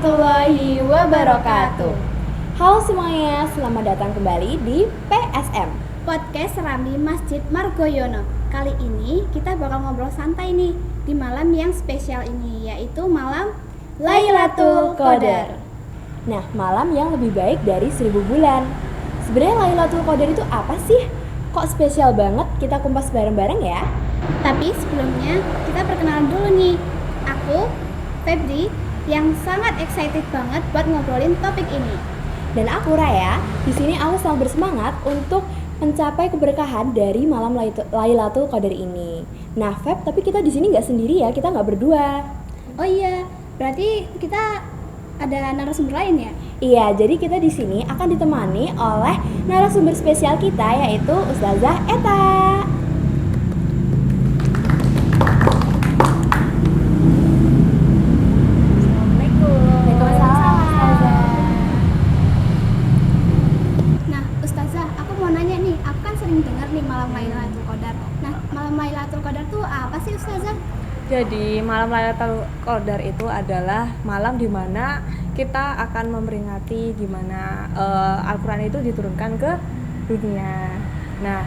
warahmatullahi wabarakatuh. Halo semuanya, selamat datang kembali di PSM Podcast Serambi Masjid Margoyono. Kali ini kita bakal ngobrol santai nih di malam yang spesial ini, yaitu malam Lailatul Qadar. Nah, malam yang lebih baik dari 1000 bulan. Sebenarnya Lailatul Qadar itu apa sih? Kok spesial banget? Kita kumpas bareng-bareng ya. Tapi sebelumnya kita perkenalan dulu nih. Aku, Febri, yang sangat excited banget buat ngobrolin topik ini. Dan aku Raya, di sini aku sangat bersemangat untuk mencapai keberkahan dari malam Lailatul Qadar ini. Nah, Feb, tapi kita di sini nggak sendiri ya, kita nggak berdua. Oh iya, berarti kita ada narasumber lain ya? Iya, jadi kita di sini akan ditemani oleh narasumber spesial kita, yaitu Ustazah Eta. Malam Lailatul Qadar. Nah, malam Lailatul Qadar tuh apa sih Ustazah? Jadi malam Lailatul Qadar itu adalah malam di mana kita akan memperingati di mana Al-Quran itu diturunkan ke dunia. Nah,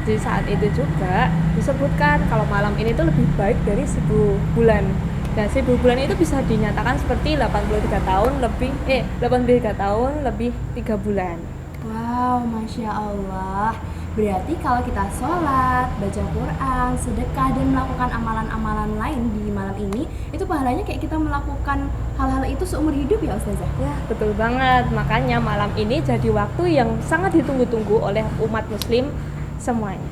di saat itu juga disebutkan kalau malam ini tuh lebih baik dari 1000 bulan. Nah, 1000 bulan itu bisa dinyatakan seperti 83 tahun lebih 83 tahun lebih 3 bulan. Wow, Masya Allah. Berarti kalau kita sholat, baca Quran, sedekah, dan melakukan amalan-amalan lain di malam ini, itu pahalanya kayak kita melakukan hal-hal itu seumur hidup ya Ustazah? Ya, betul banget. Makanya malam ini jadi waktu yang sangat ditunggu-tunggu oleh umat muslim semuanya.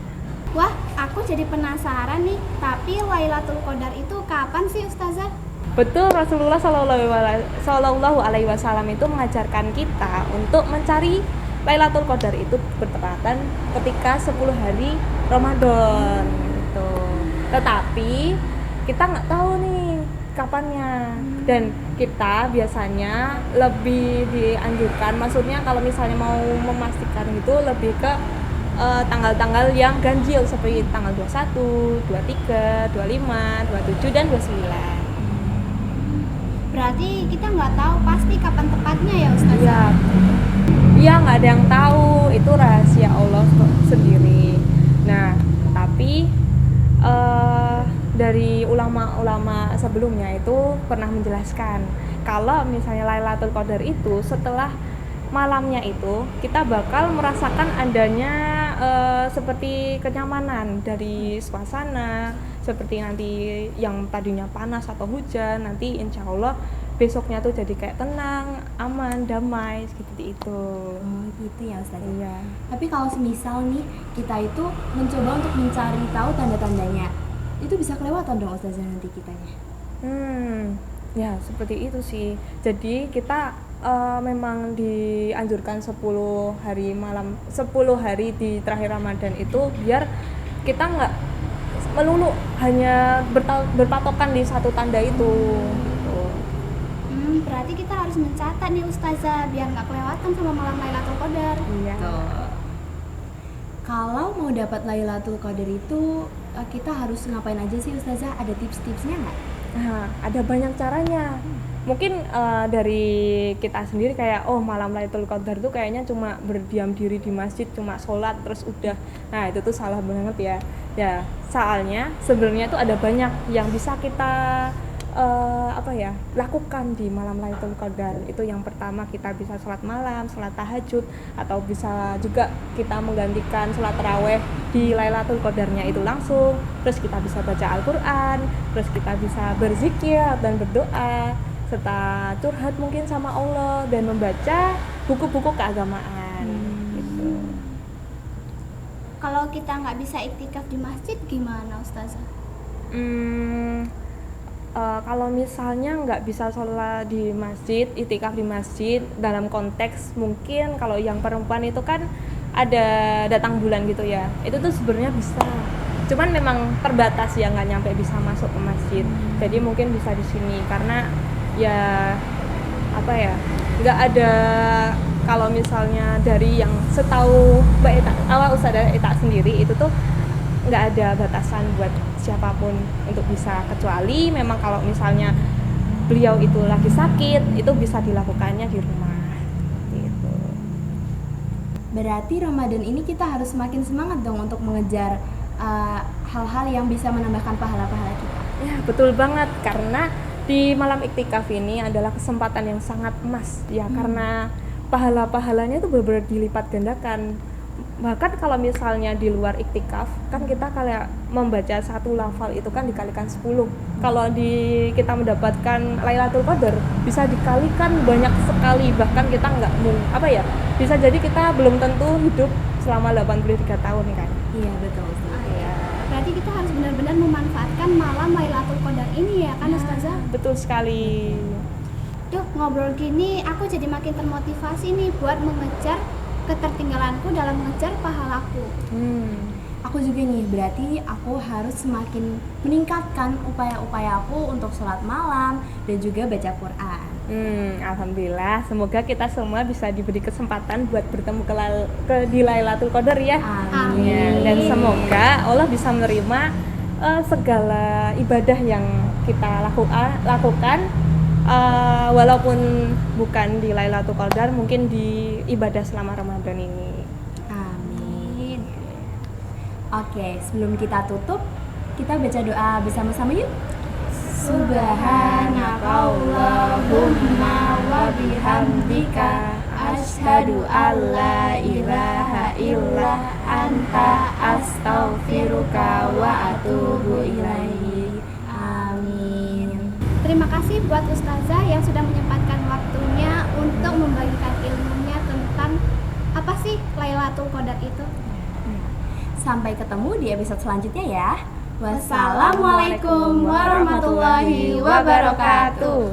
Wah, aku jadi penasaran nih. Tapi Lailatul Qadar itu kapan sih Ustazah? Betul, Rasulullah Shallallahu Alaihi Wasallam itu mengajarkan kita untuk mencari Lailatul Qadar itu bertepatan ketika 10 hari Ramadan gitu. Tetapi kita nggak tahu nih kapannya, dan kita biasanya lebih dianjurkan, maksudnya kalau misalnya mau memastikan itu lebih ke tanggal-tanggal yang ganjil seperti tanggal 21, 23, 25, 27, dan 29. Berarti kita nggak tahu pasti kapan tepatnya ya Ustazah? Iya, nggak ada yang tahu, itu rahasia Allah sendiri. Nah, tapi dari ulama-ulama sebelumnya itu pernah menjelaskan kalau misalnya Lailatul Qadar itu setelah malamnya itu kita bakal merasakan adanya seperti kenyamanan dari suasana, seperti nanti yang tadinya panas atau hujan, nanti insya Allah besoknya tuh jadi kayak tenang, aman, damai, seperti itu. Oh gitu ya Ustazah? Iya. Tapi kalau semisal nih kita itu mencoba untuk mencari tahu tanda-tandanya, itu bisa kelewatan dong Ustazah nanti kitanya? Ya seperti itu sih. Jadi kita memang dianjurkan 10 hari di terakhir Ramadan itu biar kita nggak melulu hanya berpatokan di satu tanda itu. Berarti kita harus mencatat nih Ustazah biar nggak kelewatan sama malam Lailatul Qadar. Iya. Kalau mau dapat Lailatul Qadar itu kita harus ngapain aja sih Ustazah? Ada tips-tipsnya nggak? Nah, ada banyak caranya. Mungkin dari kita sendiri kayak malam Lailatul Qadar tuh kayaknya cuma berdiam diri di masjid, cuma sholat terus udah. Nah, itu tuh salah banget ya. Ya, soalnya sebenarnya tuh ada banyak yang bisa kita lakukan di malam Lailatul Qadar. Itu yang pertama, kita bisa sholat malam, sholat tahajud, atau bisa juga kita menggantikan sholat taraweh di Lailatul Qadarnya itu langsung. Terus kita bisa baca Al-Quran, terus kita bisa berzikir dan berdoa, serta curhat mungkin sama Allah, dan membaca buku-buku keagamaan gitu. Kalau kita nggak bisa iktikaf di masjid gimana Ustazah? Kalau misalnya nggak bisa sholat di masjid, itikaf di masjid, dalam konteks mungkin kalau yang perempuan itu kan ada datang bulan gitu ya, itu tuh sebenarnya bisa, cuman memang terbatas ya, nggak nyampe bisa masuk ke masjid. Jadi mungkin bisa di sini karena ya nggak ada, kalau misalnya dari yang setahu Mbak Eta, Ustazah Eta sendiri itu tuh nggak ada batasan buat siapapun untuk bisa, kecuali memang kalau misalnya beliau itu lagi sakit, itu bisa dilakukannya di rumah gitu. Berarti Ramadan ini kita harus semakin semangat dong untuk mengejar hal-hal yang bisa menambahkan pahala-pahala kita. Ya betul banget, karena di malam iktikaf ini adalah kesempatan yang sangat emas ya, karena pahala-pahalanya itu benar-benar dilipat gandakan. Bahkan kalau misalnya di luar iktikaf kan kita kayak membaca satu lafal itu kan dikalikan 10. Kalau kita mendapatkan Lailatul Qadar bisa dikalikan banyak sekali, bahkan kita bisa jadi kita belum tentu hidup selama 83 tahun kan. Iya betul. Berarti kita harus benar-benar memanfaatkan malam Lailatul Qadar ini ya kan Ustazah? Betul sekali. Duh, ngobrol gini aku jadi makin termotivasi nih buat mengejar ketertinggalanku dalam mengejar pahalaku. Aku juga nih, berarti aku harus semakin meningkatkan upaya-upaya aku untuk sholat malam dan juga baca Quran. Alhamdulillah, semoga kita semua bisa diberi kesempatan buat bertemu di Lailatul Qadar ya. Amin. Ya, dan semoga Allah bisa menerima segala ibadah yang kita lakukan, walaupun bukan di Lailatul Qadar, mungkin di ibadah selama Ramadan ini. Amin. Oke, sebelum kita tutup, kita baca doa bersama-sama yuk. Subhanakallahumma wa bihamdika asyhadu alla ilaha illa anta astaghfiruka wa atubu ilaik. Amin. Terima kasih buat Ustazah yang sudah menyempatkan waktunya untuk membagikan ilmunya tentang apa sih Lailatul Qadar itu. Sampai ketemu di episode selanjutnya ya. Wassalamualaikum warahmatullahi wabarakatuh.